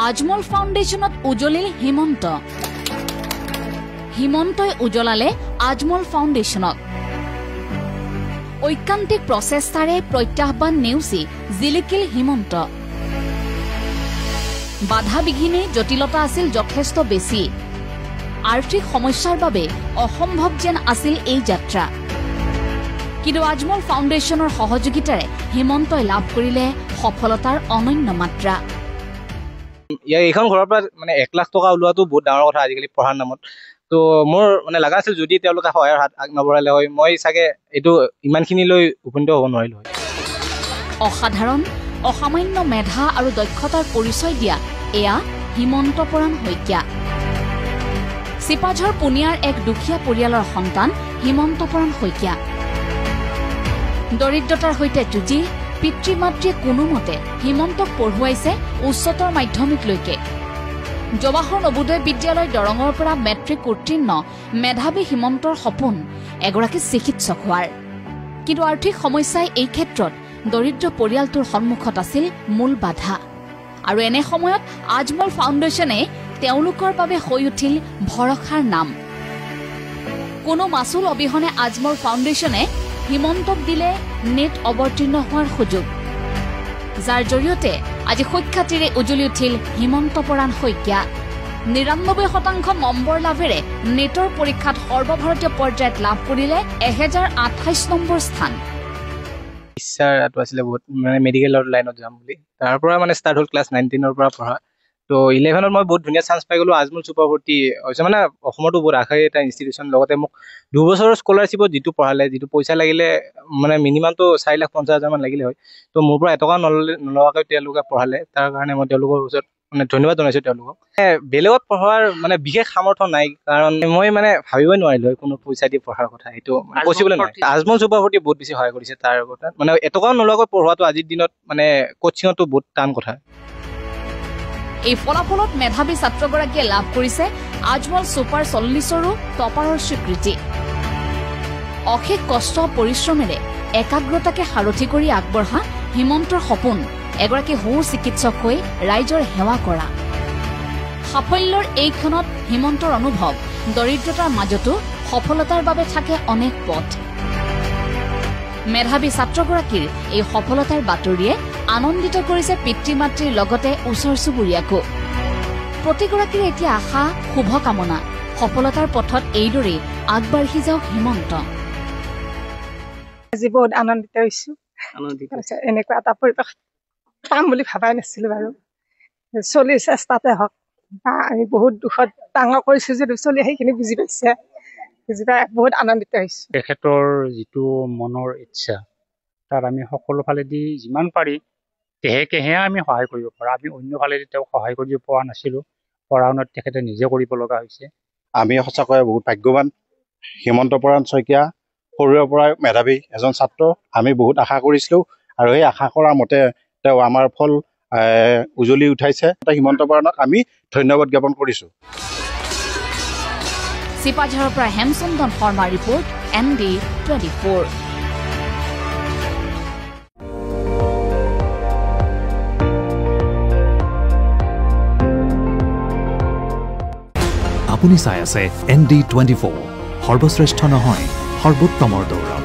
আজমল ফাউণ্ডেশ্যনত উজলিল হিমন্ত। হিমন্তই উজলালে আজমল ফাউণ্ডেশ্যনক। ঐকান্তিক প্ৰচেষ্টাৰে প্ৰত্যাহ্বান নেওচি জিলিকিল হিমন্ত। বাধা বিঘিনি জটিলতা আছিল যথেষ্ট বেছি। আৰ্থিক সমস্যাৰ বাবে অসম্ভৱ যেন আছিল এই যাত্ৰা। কিন্তু আজমল ফাউণ্ডেশ্যনৰ সহযোগিতাৰে হিমন্তই লাভ কৰিলে সফলতাৰ অনন্য মাত্ৰা। এইখন ঘৰৰ পৰা মানে 1 লাখ টকা ওলোৱাটো বহুত ডাঙৰ কথা আজিকালি পঢ়াৰ নামত। তো মোৰ মানে লগা আছিল যদি তেওঁলোকে সহায়ৰ হাত আগনবঢ়ালে হয় মই চাগে এইটো ইমানখিনিলৈ উপনীত হ'ব নোৱাৰিলো হয়। অসাধাৰণ অসামান্য মেধা আৰু দক্ষতাৰ পৰিচয় দিয়া এয়া হিমন্ত পৰাণ শইকীয়া। চিপাঝৰ পুনিয়াৰ এক দুখীয়া পৰিয়ালৰ সন্তান হিমন্ত পৰাণ শইকীয়া। দৰিদ্ৰতাৰ সৈতে যুঁজি পিতৃ মাতৃয়ে কোনোমতে হিমন্তক পঢ়ুৱাইছে উচ্চতৰ মাধ্যমিকলৈকে। জৱাহৰ নবোদয় বিদ্যালয় দৰঙৰ পৰা মেট্ৰিক উত্তীৰ্ণ মেধাৱী হিমন্তৰ সপোন এগৰাকী চিকিৎসক হোৱাৰ। কিন্তু আৰ্থিক সমস্যাই এই ক্ষেত্ৰত দৰিদ্ৰ পৰিয়ালটোৰ সন্মুখত আছিল মূল বাধা। আৰু এনে সময়ত আজমল ফাউণ্ডেশ্যনে তেওঁলোকৰ বাবে হৈ উঠিল ভৰসাৰ নাম। কোনো মাচুল অবিহনে আজমল ফাউণ্ডেশ্যনে হিমন্তক দিলে নেট অৱতীৰ্ণ হোৱাৰ সুযোগ, যাৰ জৰিয়তে আজি সুখ্যাতিৰে উজলি উঠিল হিমন্ত পৰাণ শইকীয়া। ৯৯% নম্বৰ লাভেৰে নেটৰ পৰীক্ষাত সৰ্বভাৰতীয় পৰ্যায়ত লাভ কৰিলে 1028 নম্বৰ স্থান। ইচ্ছাটো আছিলে বহুত মানে মেডিকেলৰ লাইনত যাম বুলি। তাৰ পৰা মানে ষ্টাৰ্ট হ'ল ক্লাছ 19ৰ পৰা পঢ়া। তো 11ত মই বহুত ধুনীয়া চান্স পাই গ'লো। আজমল চুপাৰৱৰ্তী হৈছে মানে অসমতো বহুত আশাৰী এটা ইনষ্টিটিউশ্যন। লগতে মোক 2 বছৰৰ স্কলাৰশ্বিপত যিটো পঢ়ালে, যিটো পইচা লাগিলে মানে মিনিমামটো 4,50,000 মান লাগিলে হয়। তো মোৰ পৰা এটকা নলগাকৈ তেওঁলোকে পঢ়ালে। তাৰ কাৰণে মই তেওঁলোকৰ ওচৰত মানে ধন্যবাদ জনাইছোঁ তেওঁলোকক। বেলেগত পঢ়োৱাৰ মানে বিশেষ সামৰ্থ্য নাই, কাৰণ মই মানে ভাবিবই নোৱাৰিলোঁ হয় কোনো পইচা দি পঢ়াৰ কথা। সেইটো পচিবল নহয়। আজমল চুপাৰৱৰ্তী বহুত বেছি সহায় কৰিছে তাৰ ওপৰত। মানে এটকাও নলগাকৈ পঢ়োৱাটো আজিৰ দিনত মানে কোচিঙতো বহুত টান কথা। এই ফলাফলত মেধাৱী ছাত্ৰগৰাকীয়ে লাভ কৰিছে আজমল ছুপাৰ 40ৰো টপাৰৰ স্বীকৃতি। অশেষ কষ্ট পৰিশ্ৰমেৰে একাগ্ৰতাকে সাৰথি কৰি আগবঢ়া হিমন্তৰ সপোন এগৰাকী সু চিকিৎসক হৈ ৰাইজৰ সেৱা কৰা। সাফল্যৰ এই ক্ষণত হিমন্তৰ অনুভৱ দৰিদ্ৰতাৰ মাজতো সফলতাৰ বাবে থাকে অনেক পথ। মেধাৱী ছাত্ৰগৰাকীৰ এই সফলতাৰ বাতৰিয়ে আনন্দিত কৰিছে পিতৃ মাতৃৰ লগতে ওচৰ চুবুৰীয়াকো। প্ৰতিগৰাকীৰে এতিয়া আশা শুভকামনা সফলতাৰ পথত এইদৰেই আগবাঢ়ি যাওক হিমন্ত। আজি বহুত আনন্দিত হৈছোঁ। এনেকুৱা এটা পৰিৱেশ পাম বুলি ভবাই নাছিলোঁ বাৰু। চলিৰ চেষ্টাতে হওক বা আমি বহুত দুখত ডাঙৰ কৰিছোঁ যদিও চলি সেইখিনি বুজি পাইছে, বুজি পাই বহুত আনন্দিত হৈছোঁ। তেখেতৰ যিটো মনৰ ইচ্ছা তাত আমি সকলো ফালেদি যিমান পাৰি তেহে আমি সহায় কৰিব পাৰোঁ। আমি অন্য ফালেদি তেওঁক সহায় কৰিব পৰা নাছিলোঁ। পঢ়া শুনাত তেখেতে নিজে কৰিব লগা হৈছে। আমি সঁচাকৈয়ে বহুত ভাগ্যৱান। হিমন্ত পৰাণ শইকীয়া সৰুৰে পৰাই মেধাৱী এজন ছাত্ৰ। আমি বহুত আশা কৰিছিলোঁ আৰু সেই আশা কৰাৰ মতে তেওঁ আমাৰ ফল উজলি উঠাইছে। হিমন্ত পৰাণক আমি ধন্যবাদ জ্ঞাপন কৰিছোঁ। চিপাঝাৰৰ পৰা হেমচন্দন শৰ্মা ৰিপৰ্ট ND24। আপুনি চাই আছে ND24, সৰ্বশ্ৰেষ্ঠ নহয় সৰ্বোত্তমৰ দৌৰ।